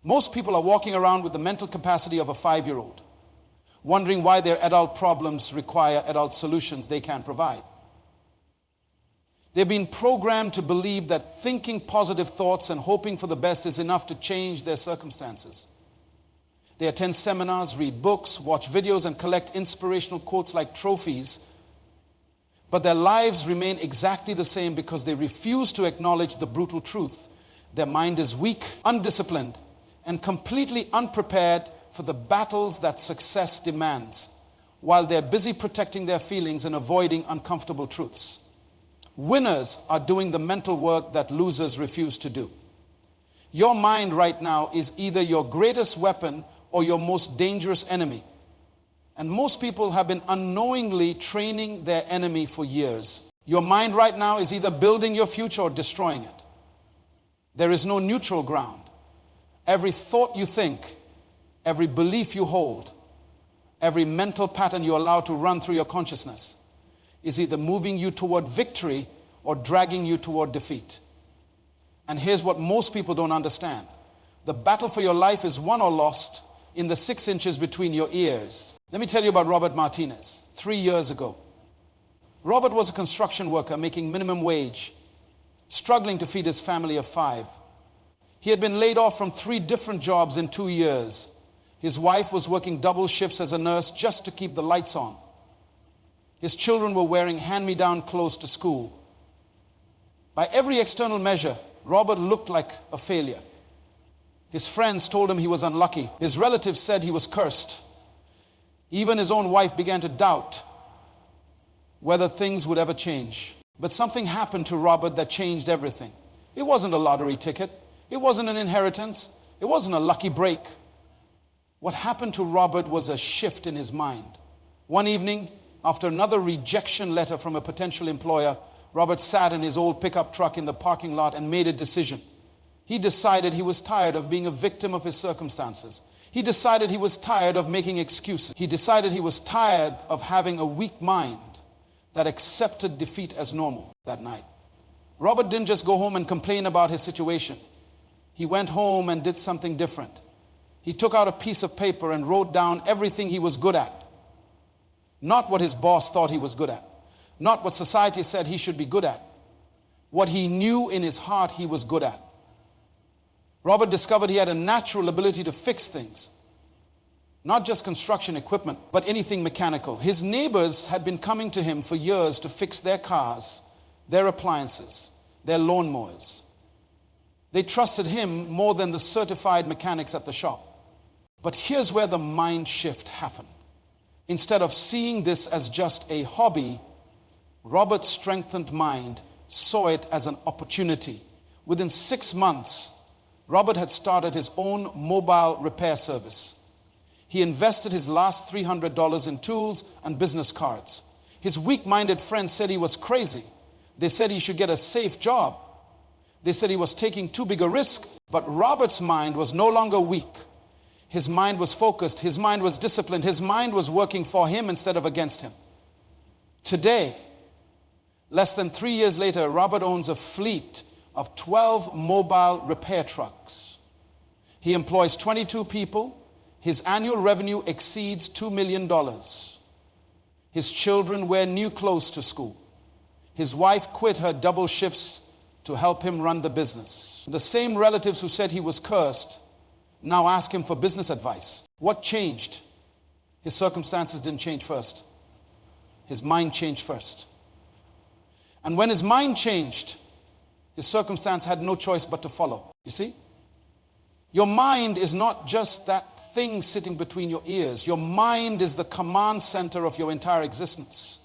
Most people are walking around with the mental capacity of a 5-year-old, wondering why their adult problems require adult solutions they can't provide. They've been programmed to believe that thinking positive thoughts and hoping for the best is enough to change their circumstances. They attend seminars, read books, watch videos, and collect inspirational quotes like trophies, but their lives remain exactly the same because they refuse to acknowledge the brutal truth. Their mind is weak, undisciplined, and completely unprepared for the battles that success demands, while they're busy protecting their feelings and avoiding uncomfortable truths. Winners are doing the mental work that losers refuse to do. Your mind right now is either your greatest weapon or your most dangerous enemy. And most people have been unknowingly training their enemy for years. Your mind right now is either building your future or destroying it. There is no neutral ground. Every thought you think, every belief you hold, every mental pattern you allow to run through your consciousness is either moving you toward victory or dragging you toward defeat. And here's what most people don't understand. The battle for your life is won or lost in the 6 inches between your ears. Let me tell you about Robert Martinez. 3 years ago, Robert was a construction worker making minimum wage, struggling to feed his family of 5. He had been laid off from 3 different jobs in 2 years. His wife was working double shifts as a nurse just to keep the lights on. His children were wearing hand-me-down clothes to school. By every external measure, Robert looked like a failure. His friends told him he was unlucky. His relatives said he was cursed. Even his own wife began to doubt whether things would ever change. But something happened to Robert that changed everything. It wasn't a lottery ticket. It wasn't an inheritance. It wasn't a lucky break. What happened to Robert was a shift in his mind. One evening, after another rejection letter from a potential employer, Robert sat in his old pickup truck in the parking lot and made a decision. He decided he was tired of being a victim of his circumstances. He decided he was tired of making excuses. He decided he was tired of having a weak mind that accepted defeat as normal that night. Robert didn't just go home and complain about his situation. He went home and did something different. He took out a piece of paper and wrote down everything he was good at. Not what his boss thought he was good at. Not what society said he should be good at. What he knew in his heart he was good at. Robert discovered he had a natural ability to fix things. Not just construction equipment, but anything mechanical. His neighbors had been coming to him for years to fix their cars, their appliances, their lawnmowers. They trusted him more than the certified mechanics at the shop. But here's where the mind shift happened. Instead of seeing this as just a hobby, Robert's strengthened mind saw it as an opportunity. Within 6 months, Robert had started his own mobile repair service. He invested his last $300 in tools and business cards. His weak-minded friends said he was crazy. They said he should get a safe job. They said he was taking too big a risk. But Robert's mind was no longer weak. His mind was focused. His mind was disciplined. His mind was working for him instead of against him. Today, less than 3 years later, Robert owns a fleet of 12 mobile repair trucks. He employs 22 people. His annual revenue exceeds $2 million. His children wear new clothes to school. His wife quit her double shifts to help him run the business. The same relatives who said he was cursed now ask him for business advice. What changed? His circumstances didn't change first. His mind changed first. And when his mind changed, his circumstance had no choice but to follow. You see? Your mind is not just that thing sitting between your ears. Your mind is the command center of your entire existence.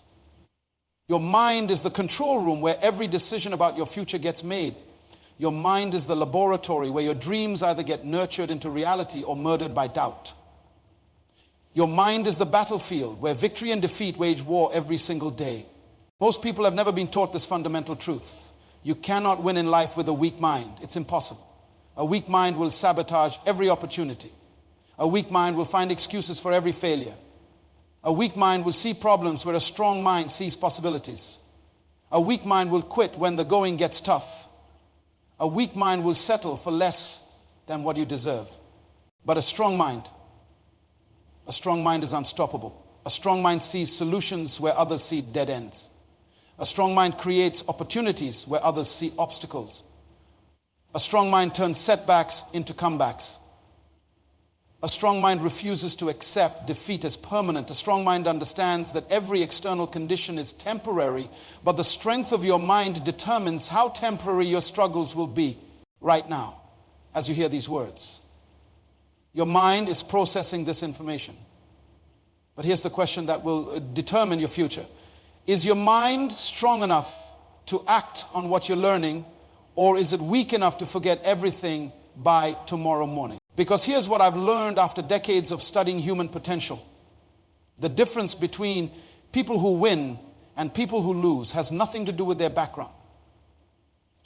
Your mind is the control room where every decision about your future gets made. Your mind is the laboratory where your dreams either get nurtured into reality or murdered by doubt. Your mind is the battlefield where victory and defeat wage war every single day. Most people have never been taught this fundamental truth. You cannot win in life with a weak mind. It's impossible. A weak mind will sabotage every opportunity. A weak mind will find excuses for every failure. A weak mind will see problems where a strong mind sees possibilities. A weak mind will quit when the going gets tough. A weak mind will settle for less than what you deserve. But a strong mind is unstoppable. A strong mind sees solutions where others see dead ends. A strong mind creates opportunities where others see obstacles. A strong mind turns setbacks into comebacks. A strong mind refuses to accept defeat as permanent. A strong mind understands that every external condition is temporary, but the strength of your mind determines how temporary your struggles will be right now as you hear these words. Your mind is processing this information. But here's the question that will determine your future. Is your mind strong enough to act on what you're learning, or is it weak enough to forget everything by tomorrow morning? Because here's what I've learned after decades of studying human potential. The difference between people who win and people who lose has nothing to do with their background,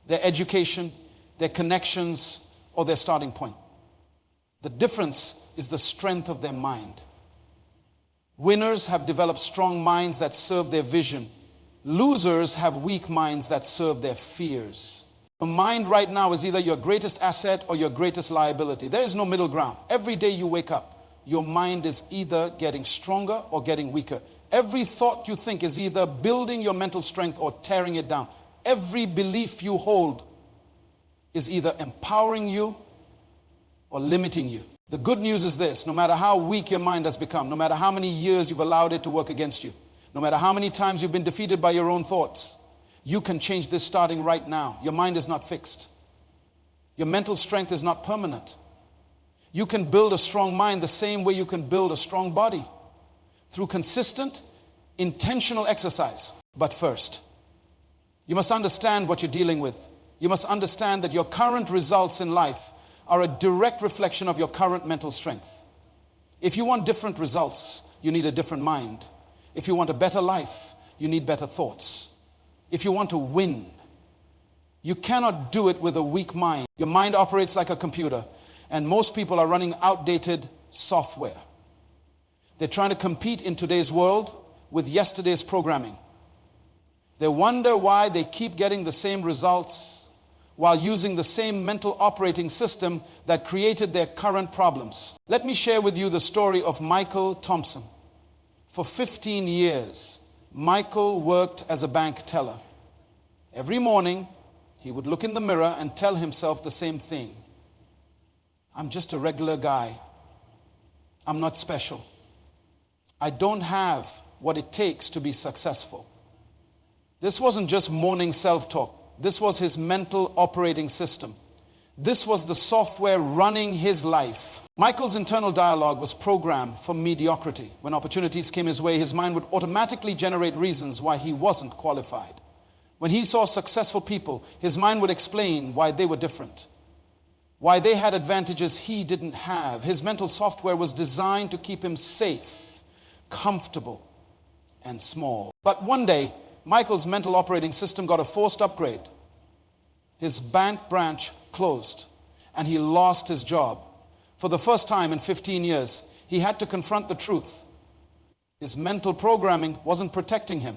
their education, their connections, or their starting point. The difference is the strength of their mind. Winners have developed strong minds that serve their vision. Losers have weak minds that serve their fears. Your mind right now is either your greatest asset or your greatest liability. There is no middle ground. Every day you wake up, your mind is either getting stronger or getting weaker. Every thought you think is either building your mental strength or tearing it down. Every belief you hold is either empowering you or limiting you. The good news is this: no matter how weak your mind has become, no matter how many years you've allowed it to work against you, no matter how many times you've been defeated by your own thoughts, you can change this starting right now. Your mind is not fixed. Your mental strength is not permanent. You can build a strong mind the same way you can build a strong body, through consistent, intentional exercise. But first, you must understand what you're dealing with. You must understand that your current results in life are a direct reflection of your current mental strength. If you want different results, you need a different mind. If you want a better life, you need better thoughts. If you want to win, you cannot do it with a weak mind. Your mind operates like a computer, and most people are running outdated software. They're trying to compete in today's world with yesterday's programming. They wonder why they keep getting the same results while using the same mental operating system that created their current problems. Let me share with you the story of Michael Thompson. For 15 years, Michael worked as a bank teller. Every morning, he would look in the mirror and tell himself the same thing. I'm just a regular guy. I'm not special. I don't have what it takes to be successful. This wasn't just morning self-talk. This was his mental operating system. This was the software running his life. Michael's internal dialogue was programmed for mediocrity. When opportunities came his way, his mind would automatically generate reasons why he wasn't qualified. When he saw successful people, his mind would explain why they were different, why they had advantages he didn't have. His mental software was designed to keep him safe, comfortable, and small. But one day, Michael's mental operating system got a forced upgrade. His bank branch closed, and he lost his job. For the first time in 15 years, he had to confront the truth. His mental programming wasn't protecting him.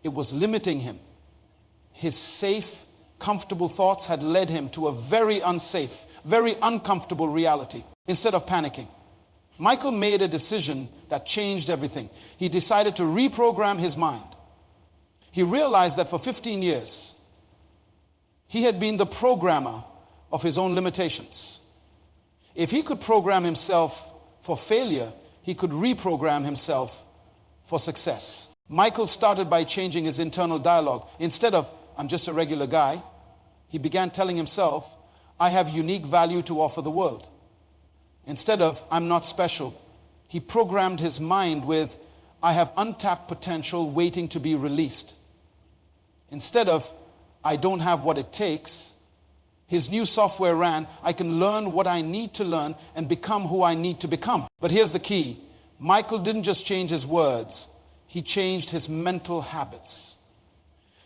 It was limiting him. His safe, comfortable thoughts had led him to a very unsafe, very uncomfortable reality. Instead of panicking, Michael made a decision that changed everything. He decided to reprogram his mind. He realized that for 15 years, he had been the programmer of his own limitations. If he could program himself for failure, he could reprogram himself for success. Michael started by changing his internal dialogue. Instead of, I'm just a regular guy, he began telling himself, I have unique value to offer the world. Instead of, I'm not special, he programmed his mind with, I have untapped potential waiting to be released. Instead of, I don't have what it takes, his new software ran, I can learn what I need to learn and become who I need to become. But here's the key. Michael didn't just change his words, he changed his mental habits.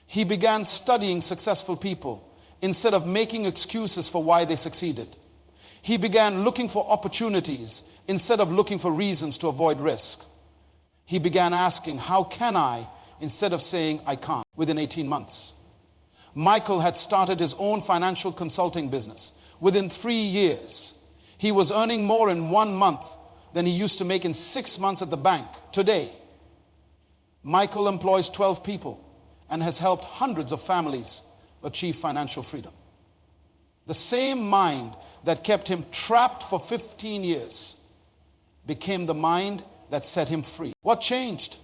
He began studying successful people instead of making excuses for why they succeeded. He began looking for opportunities instead of looking for reasons to avoid risk. He began asking, how can I, instead of saying, I can't. Within 18 months, Michael had started his own financial consulting business. Within 3 years, He was earning more in 1 month than he used to make in 6 months at the bank. Today, Michael employs 12 people and has helped hundreds of families achieve financial freedom. The same mind that kept him trapped for 15 years became the mind that set him free. What changed?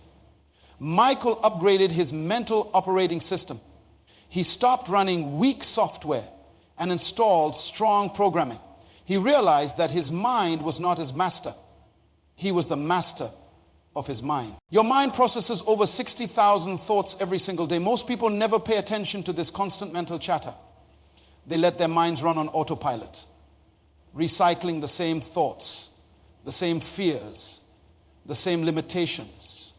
Michael upgraded his mental operating system. He stopped running weak software and installed strong programming. He realized that his mind was not his master. He was the master of his mind. Your mind processes over 60,000 thoughts every single day. Most people never pay attention to this constant mental chatter. They let their minds run on autopilot, recycling the same thoughts, the same fears, the same limitations,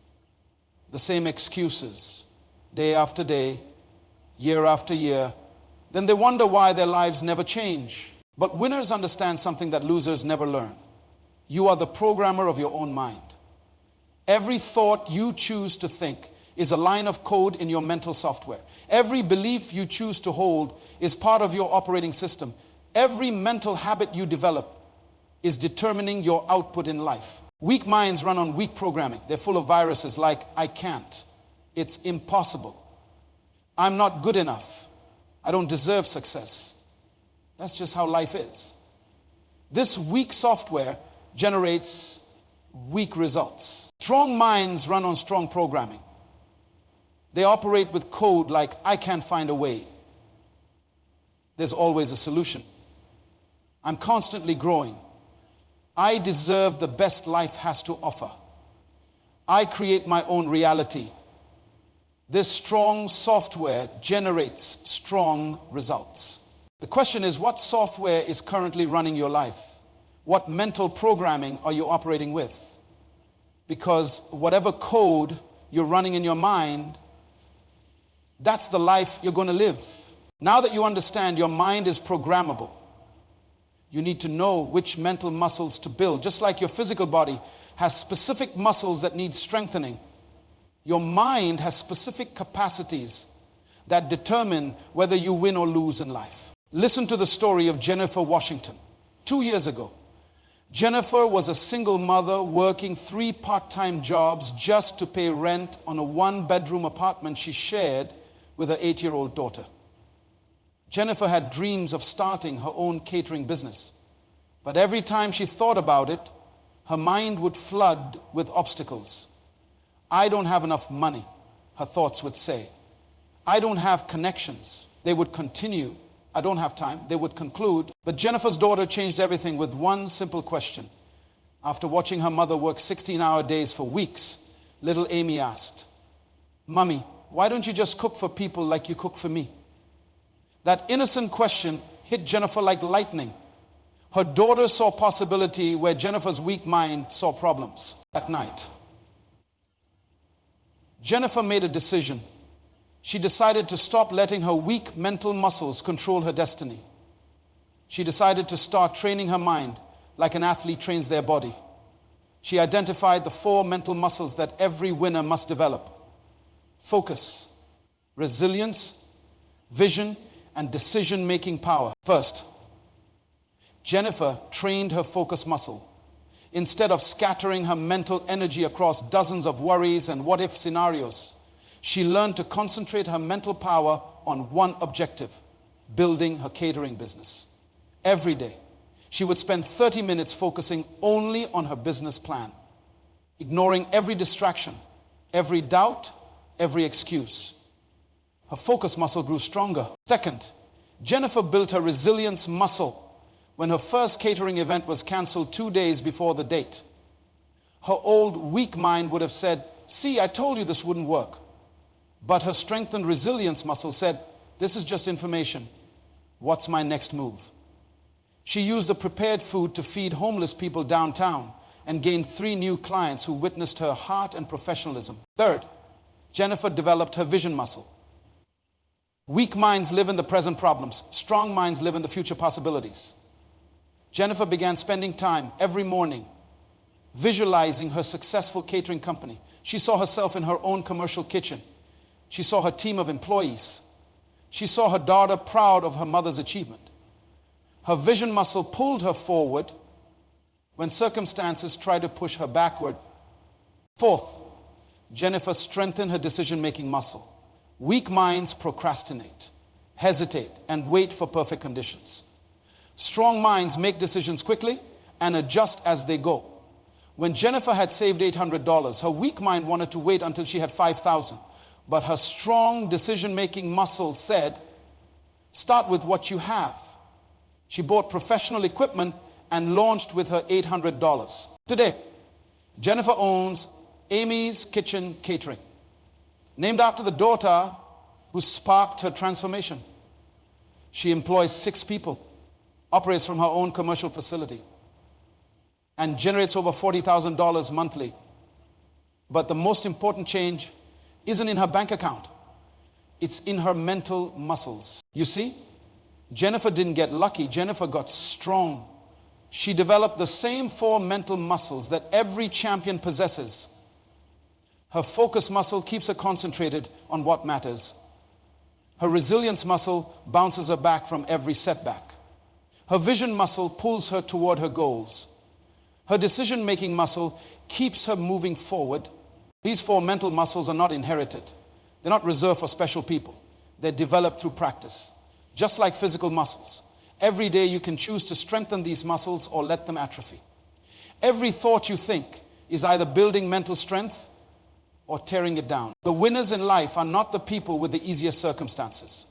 the same excuses, day after day, year after year. Then they wonder why their lives never change. But winners understand something that losers never learn. You are the programmer of your own mind. Every thought you choose to think is a line of code in your mental software. Every belief you choose to hold is part of your operating system. Every mental habit you develop is determining your output in life. Weak minds run on weak programming. They're full of viruses like, I can't, it's impossible, I'm not good enough, I don't deserve success. That's just how life is. This weak software generates weak results. Strong minds run on strong programming. They operate with code like, I can't find a way. There's always a solution. I'm constantly growing. I deserve the best life has to offer. I create my own reality. This strong software generates strong results. The question is, what software is currently running your life? What mental programming are you operating with? Because whatever code you're running in your mind, that's the life you're going to live. Now that you understand your mind is programmable, you need to know which mental muscles to build. Just like your physical body has specific muscles that need strengthening, your mind has specific capacities that determine whether you win or lose in life. Listen to the story of Jennifer Washington. 2 years ago, Jennifer was a single mother working 3 part-time jobs just to pay rent on a 1-bedroom apartment she shared with her 8-year-old daughter. Jennifer had dreams of starting her own catering business, but every time she thought about it, her mind would flood with obstacles. I don't have enough money, her thoughts would say. I don't have connections. They would continue. I don't have time. They would conclude. But Jennifer's daughter changed everything with one simple question. After watching her mother work 16-hour days for weeks, little Amy asked, Mommy, why don't you just cook for people like you cook for me? That innocent question hit Jennifer like lightning. Her daughter saw possibility where Jennifer's weak mind saw problems. At night, Jennifer made a decision. She decided to stop letting her weak mental muscles control her destiny. She decided to start training her mind like an athlete trains their body. She identified the 4 mental muscles that every winner must develop: focus, resilience, vision, and decision-making power. First, Jennifer trained her focus muscle. Instead of scattering her mental energy across dozens of worries and what-if scenarios, she learned to concentrate her mental power on one objective: building her catering business. Every day, she would spend 30 minutes focusing only on her business plan, ignoring every distraction, every doubt, every excuse. Her focus muscle grew stronger. Second, Jennifer built her resilience muscle when her first catering event was canceled 2 days before the date. Her old weak mind would have said, "See, I told you this wouldn't work." But her strengthened resilience muscle said, "This is just information. What's my next move?" She used the prepared food to feed homeless people downtown and gained 3 new clients who witnessed her heart and professionalism. Third, Jennifer developed her vision muscle. Weak minds live in the present problems. Strong minds live in the future possibilities. Jennifer began spending time every morning visualizing her successful catering company. She saw herself in her own commercial kitchen. She saw her team of employees. She saw her daughter proud of her mother's achievement. Her vision muscle pulled her forward when circumstances try to push her backward. Fourth, Jennifer strengthened her decision-making muscle. Weak minds procrastinate, hesitate, and wait for perfect conditions. Strong minds make decisions quickly and adjust as they go. When Jennifer had saved $800, her weak mind wanted to wait until she had $5,000. But her strong decision-making muscle said, start with what you have. She bought professional equipment and launched with her $800. Today, Jennifer owns Amy's Kitchen Catering, named after the daughter who sparked her transformation. She employs 6 people, operates from her own commercial facility, and generates over $40,000 monthly. But the most important change isn't in her bank account. It's in her mental muscles. You see, Jennifer didn't get lucky. Jennifer got strong. She developed the same 4 mental muscles that every champion possesses. Her focus muscle keeps her concentrated on what matters. Her resilience muscle bounces her back from every setback. Her vision muscle pulls her toward her goals. Her decision-making muscle keeps her moving forward. These 4 mental muscles are not inherited. They're not reserved for special people. They're developed through practice. Just like physical muscles. Every day you can choose to strengthen these muscles or let them atrophy. Every thought you think is either building mental strength or tearing it down. The winners in life are not the people with the easiest circumstances.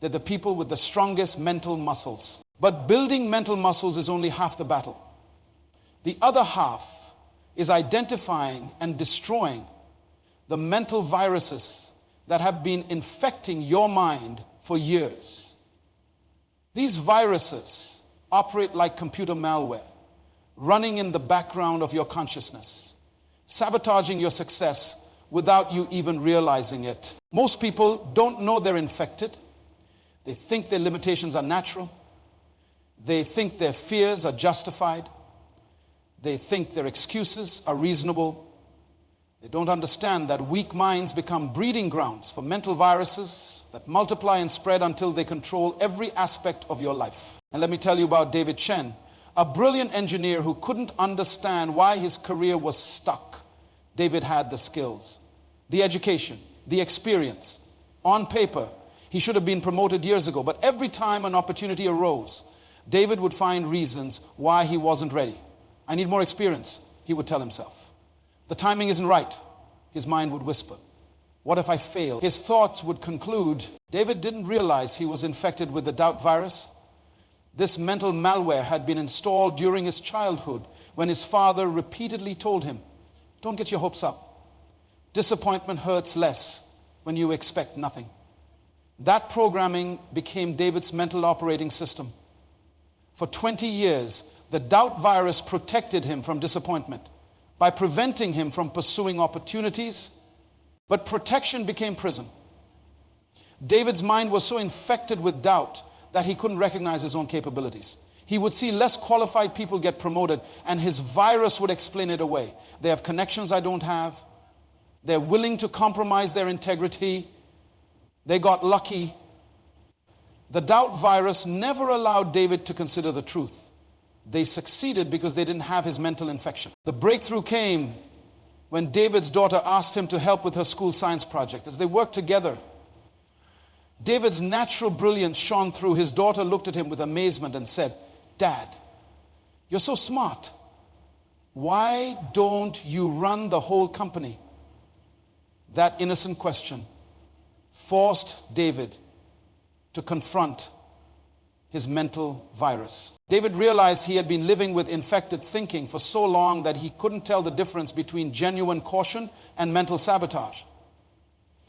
They're the people with the strongest mental muscles. But building mental muscles is only half the battle. The other half is identifying and destroying the mental viruses that have been infecting your mind for years. These viruses operate like computer malware, running in the background of your consciousness, sabotaging your success without you even realizing it. Most people don't know they're infected. They think their limitations are natural. They think their fears are justified. They think their excuses are reasonable. They don't understand that weak minds become breeding grounds for mental viruses that multiply and spread until they control every aspect of your life. And let me tell you about David Chen, a brilliant engineer who couldn't understand why his career was stuck. David had the skills, the education, the experience. On paper, he should have been promoted years ago, but every time an opportunity arose, David would find reasons why he wasn't ready. I need more experience, he would tell himself. The timing isn't right, his mind would whisper. What if I fail? His thoughts would conclude. David didn't realize he was infected with the doubt virus. This mental malware had been installed during his childhood when his father repeatedly told him, don't get your hopes up. Disappointment hurts less when you expect nothing. That programming became David's mental operating system. For 20 years, the doubt virus protected him from disappointment by preventing him from pursuing opportunities, but protection became prison. David's mind was so infected with doubt that he couldn't recognize his own capabilities. He would see less qualified people get promoted, and his virus would explain it away. They have connections I don't have. They're willing to compromise their integrity. They got lucky. The doubt virus never allowed David to consider the truth. They succeeded because they didn't have his mental infection. The breakthrough came when David's daughter asked him to help with her school science project. As they worked together, David's natural brilliance shone through. His daughter looked at him with amazement and said, Dad, you're so smart. Why don't you run the whole company? That innocent question forced David to confront his mental virus. David realized he had been living with infected thinking for so long that he couldn't tell the difference between genuine caution and mental sabotage.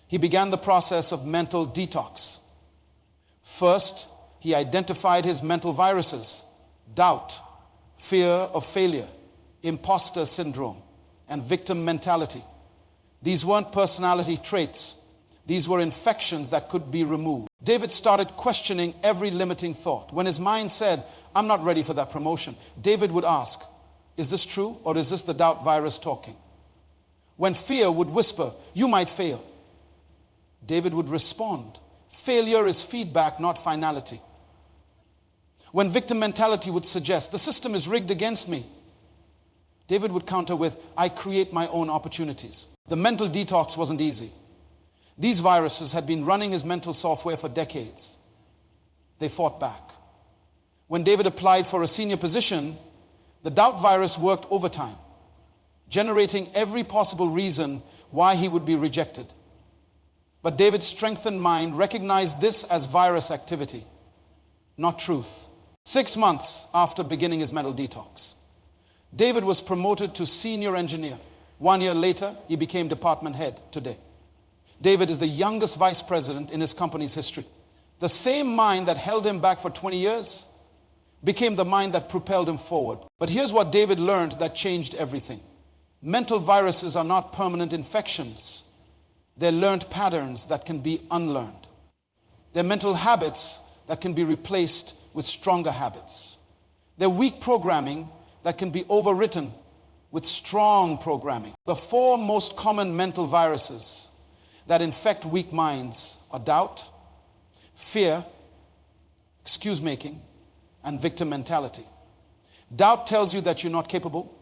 He began the process of mental detox. First, he identified his mental viruses: doubt, fear of failure, imposter syndrome, and victim mentality. These weren't personality traits. These were infections that could be removed. David started questioning every limiting thought. When his mind said, I'm not ready for that promotion, David would ask, is this true, or is this the doubt virus talking? When fear would whisper, you might fail, David would respond, failure is feedback, not finality. When victim mentality would suggest, the system is rigged against me, David would counter with, I create my own opportunities. The mental detox wasn't easy. These viruses had been running his mental software for decades. They fought back. When David applied for a senior position, the doubt virus worked overtime, generating every possible reason why he would be rejected. But David's strengthened mind recognized this as virus activity, not truth. 6 months after beginning his mental detox, David was promoted to senior engineer. 1 year later, he became department head today. David is the youngest vice president in his company's history. The same mind that held him back for 20 years became the mind that propelled him forward. But here's what David learned that changed everything. Mental viruses are not permanent infections. They're learned patterns that can be unlearned. They're mental habits that can be replaced with stronger habits. They're weak programming that can be overwritten with strong programming. The 4 most common mental viruses that infect weak minds are doubt, fear, excuse-making, and victim mentality. Doubt tells you that you're not capable.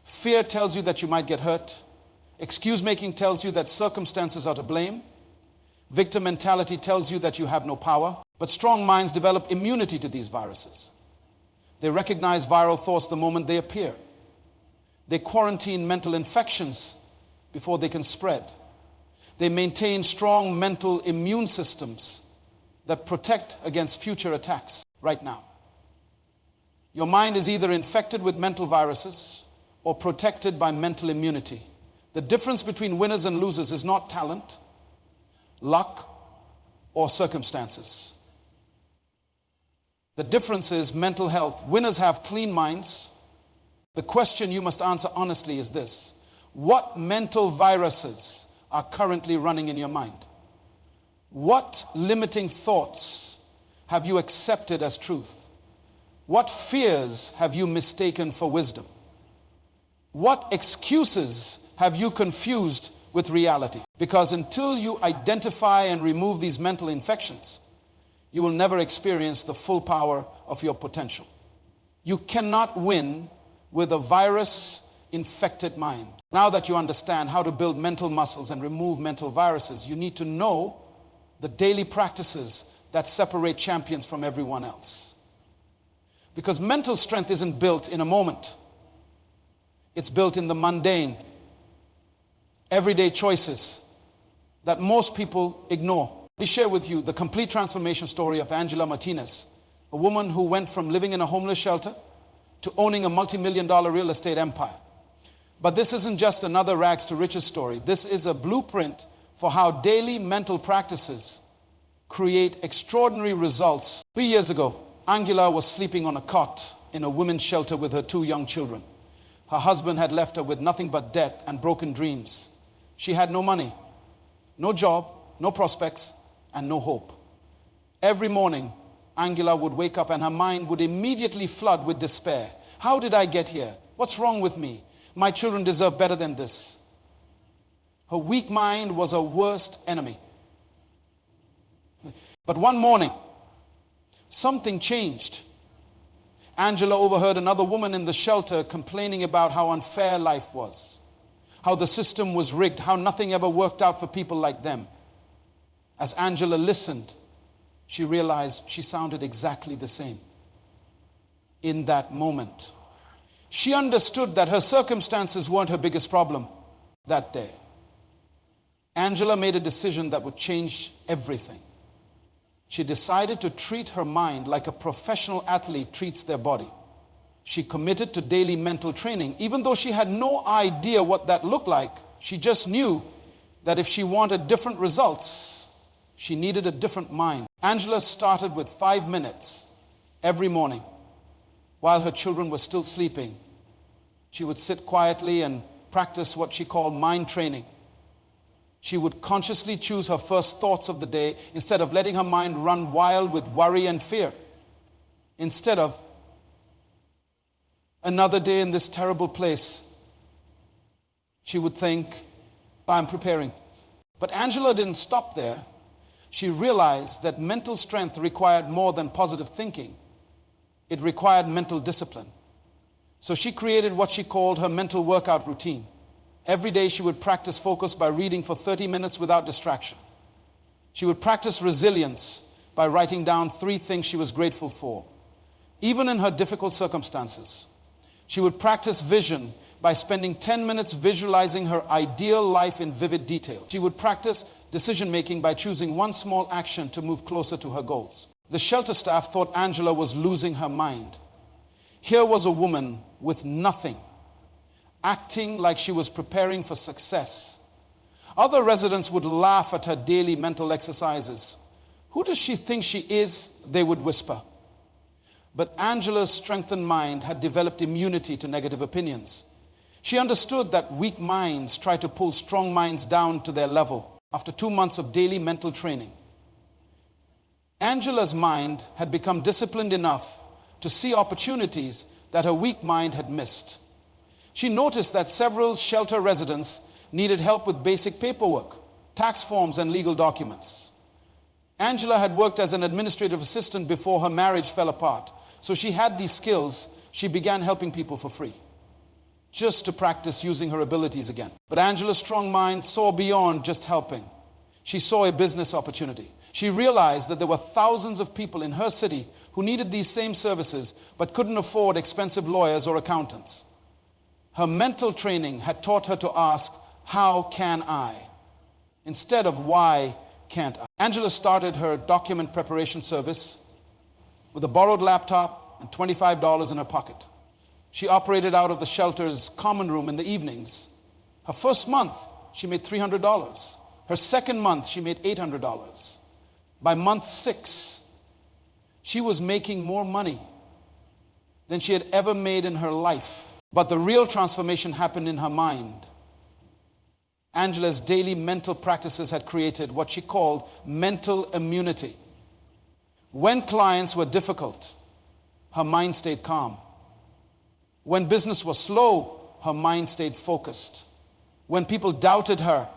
Fear tells you that you might get hurt. Excuse-making tells you that circumstances are to blame. Victim mentality tells you that you have no power. But strong minds develop immunity to these viruses. They recognize viral thoughts the moment they appear. They quarantine mental infections before they can spread. They maintain strong mental immune systems that protect against future attacks right now. Your mind is either infected with mental viruses or protected by mental immunity. The difference between winners and losers is not talent, luck, or circumstances. The difference is mental health. Winners have clean minds. The question you must answer honestly is this: what mental viruses are currently running in your mind? What limiting thoughts have you accepted as truth? What fears have you mistaken for wisdom? What excuses have you confused with reality? Because until you identify and remove these mental infections, you will never experience the full power of your potential. You cannot win with a virus-infected mind. Now that you understand how to build mental muscles and remove mental viruses, you need to know the daily practices that separate champions from everyone else. Because mental strength isn't built in a moment. It's built in the mundane, everyday choices that most people ignore. Let me share with you the complete transformation story of Angela Martinez, a woman who went from living in a homeless shelter to owning a multi-million-dollar real estate empire. But this isn't just another rags to riches story. This is a blueprint for how daily mental practices create extraordinary results. 3 years ago, Angela was sleeping on a cot in a women's shelter with her 2 young children. Her husband had left her with nothing but debt and broken dreams. She had no money, no job, no prospects, and no hope. Every morning, Angela would wake up and her mind would immediately flood with despair. How did I get here? What's wrong with me? My children deserve better than this. Her weak mind was her worst enemy. But one morning, something changed. Angela overheard another woman in the shelter complaining about how unfair life was, how the system was rigged, how nothing ever worked out for people like them. As Angela listened, she realized she sounded exactly the same. In that moment, she understood that her circumstances weren't her biggest problem that day. Angela made a decision that would change everything. She decided to treat her mind like a professional athlete treats their body. She committed to daily mental training. Even though she had no idea what that looked like, she just knew that if she wanted different results, she needed a different mind. Angela started with 5 minutes every morning while her children were still sleeping. She would sit quietly and practice what she called mind training. She would consciously choose her first thoughts of the day instead of letting her mind run wild with worry and fear. Instead of another day in this terrible place, she would think, I'm preparing. But Angela didn't stop there. She realized that mental strength required more than positive thinking. It required mental discipline. So she created what she called her mental workout routine. Every day she would practice focus by reading for 30 minutes without distraction. She would practice resilience by writing down 3 things she was grateful for, even in her difficult circumstances. She would practice vision by spending 10 minutes visualizing her ideal life in vivid detail. She would practice decision-making by choosing one small action to move closer to her goals. The shelter staff thought Angela was losing her mind. Here was a woman with nothing, acting like she was preparing for success. Other residents would laugh at her daily mental exercises. "Who does she think she is?" they would whisper. But Angela's strengthened mind had developed immunity to negative opinions. She understood that weak minds try to pull strong minds down to their level. After 2 months of daily mental training, Angela's mind had become disciplined enough to see opportunities that her weak mind had missed. She noticed that several shelter residents needed help with basic paperwork, tax forms, and legal documents. Angela had worked as an administrative assistant before her marriage fell apart. So she had these skills. She began helping people for free, just to practice using her abilities again. But Angela's strong mind saw beyond just helping. She saw a business opportunity. She realized that there were thousands of people in her city who needed these same services but couldn't afford expensive lawyers or accountants. Her mental training had taught her to ask, "How can I?" instead of "Why can't I?" Angela started her document preparation service with a borrowed laptop and $25 in her pocket. She operated out of the shelter's common room in the evenings. Her first month, she made $300. Her second month, she made $800. By month 6, she was making more money than she had ever made in her life. But the real transformation happened in her mind. Angela's daily mental practices had created what she called mental immunity. When clients were difficult, her mind stayed calm. When business was slow, her mind stayed focused. When people doubted her,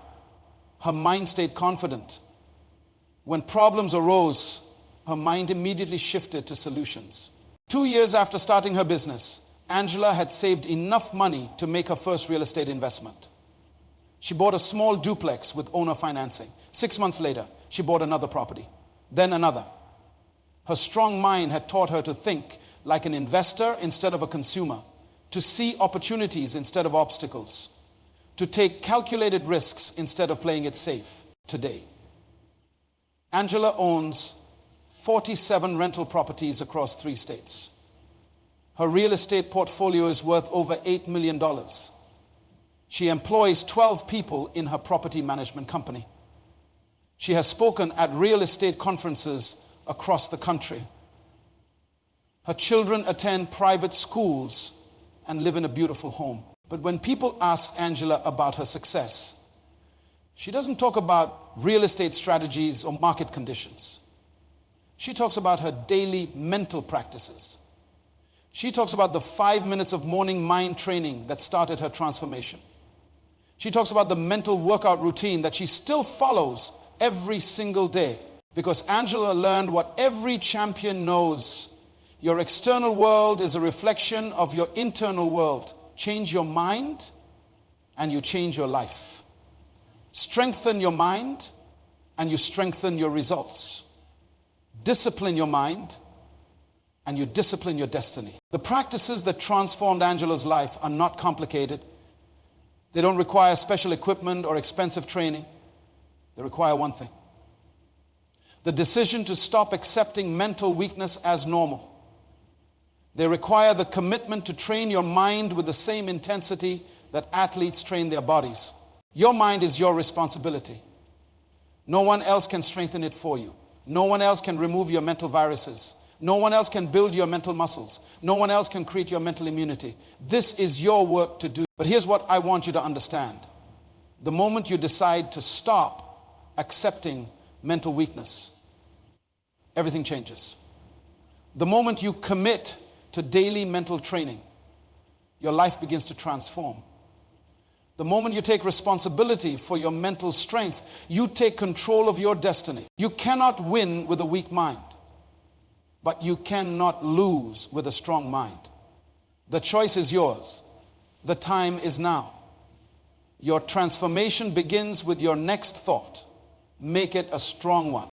her mind stayed confident. When problems arose, her mind immediately shifted to solutions. 2 years after starting her business, Angela had saved enough money to make her first real estate investment. She bought a small duplex with owner financing. 6 months later, she bought another property, then another. Her strong mind had taught her to think like an investor instead of a consumer, to see opportunities instead of obstacles, to take calculated risks instead of playing it safe. Today, Angela owns 47 rental properties across 3 states. Her real estate portfolio is worth over $8 million. She employs 12 people in her property management company. She has spoken at real estate conferences across the country. Her children attend private schools and live in a beautiful home. But when people ask Angela about her success, she doesn't talk about real estate strategies or market conditions. She talks about her daily mental practices. She talks about the 5 minutes of morning mind training that started her transformation. She talks about the mental workout routine that she still follows every single day, because Angela learned what every champion knows. Your external world is a reflection of your internal world. Change your mind and you change your life. Strengthen your mind and you strengthen your results. Discipline your mind and you discipline your destiny. The practices that transformed Angela's life are not complicated. They don't require special equipment or expensive training. They require one thing: the decision to stop accepting mental weakness as normal. They require the commitment to train your mind with the same intensity that athletes train their bodies. Your mind is your responsibility. No one else can strengthen it for you. No one else can remove your mental viruses. No one else can build your mental muscles. No one else can create your mental immunity. This is your work to do. But here's what I want you to understand. The moment you decide to stop accepting mental weakness, everything changes. The moment you commit to daily mental training, your life begins to transform. The moment you take responsibility for your mental strength, you take control of your destiny. You cannot win with a weak mind, but you cannot lose with a strong mind. The choice is yours. The time is now. Your transformation begins with your next thought. Make it a strong one.